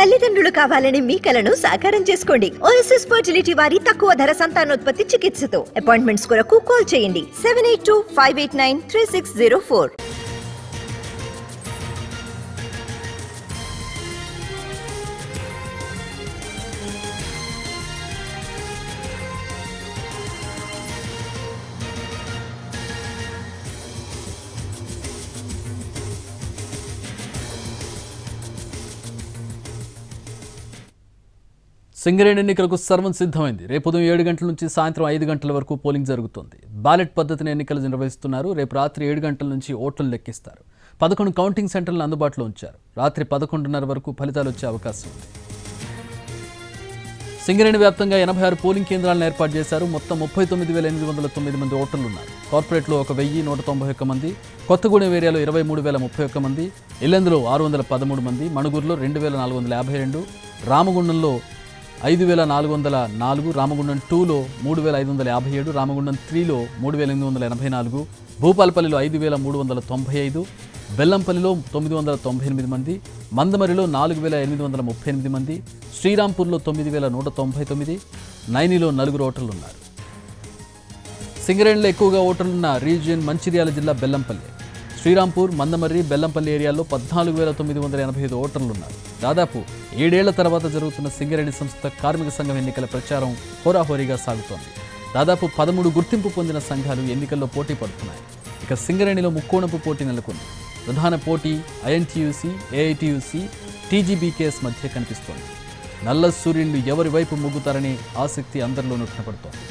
తల్లిదండ్రులు కావాలని మీ కలను సాకారం చేసుకోండి. ఓఎస్ఎస్ ఫర్టిలిటీ వారి తక్కువ ధర సంతానోత్పత్తి చికిత్సతో అపాయింట్మెంట్స్ కొరకు కాల్ చేయండి 7825893604. సింగరేణి ఎన్నికలకు సర్వం సిద్ధమైంది. రేపు ఉదయం 7 గంటల నుంచి సాయంత్రం 5 గంటల వరకు పోలింగ్ జరుగుతుంది. బ్యాలెట్ పద్ధతిని ఎన్నికలు నిర్వహిస్తున్నారు. రేపు రాత్రి 7 గంటల నుంచి ఓట్లను లెక్కిస్తారు. 11 కౌంటింగ్ సెంటర్లను అందుబాటులో ఉంచారు. రాత్రి 11:30 వరకు ఫలితాలు వచ్చే అవకాశం ఉంది. సింగరేణి వ్యాప్తంగా 86 పోలింగ్ కేంద్రాలను ఏర్పాటు చేశారు. మొత్తం 39,809 మంది ఓటర్లు ఉన్నారు. కార్పొరేట్లో 1,191 మంది, కొత్తగూడెం ఏరియాలో 23,031 మంది, ఇల్లెందులో 613 మంది, మణుగూరులో 2,452, రామగుండంలో 5,404, రామగుండం 2లో 3,557, రామగుండం 3లో 3,884, భూపాలపల్లిలో 5,395, బెల్లంపల్లిలో 998 మంది, మందమరిలో 4,838 మంది, శ్రీరాంపూర్లో 9,199, నైనిలో 4 ఓటర్లు ఉన్నారు. సింగరేణిలో ఎక్కువగా ఓటర్లున్న రీజియన్ మంచిర్యాల జిల్లా బెల్లంపల్లి. శ్రీరాంపూర్, మందమర్రి, బెల్లంపల్లి ఏరియాల్లో 14,985 ఓటర్లు ఉన్నారు. దాదాపు 7 ఏళ్ల తర్వాత జరుగుతున్న సింగరేణి సంస్థ కార్మిక సంఘం ఎన్నికల ప్రచారం హోరాహోరీగా సాగుతోంది. దాదాపు 13 గుర్తింపు పొందిన సంఘాలు ఎన్నికల్లో పోటీ పడుతున్నాయి. ఇక సింగరేణిలో ముక్కోణపు పోటీ నెలకొంది. ప్రధాన పోటీ ఐఎన్టీయూసీ, ఏఐటీయూసీ, టీజీబీకేఎస్ మధ్య కనిపిస్తోంది. నల్ల సూర్యులు ఎవరి వైపు మొగ్గుతారనే ఆసక్తి అందరిలోనూ కనపడుతోంది.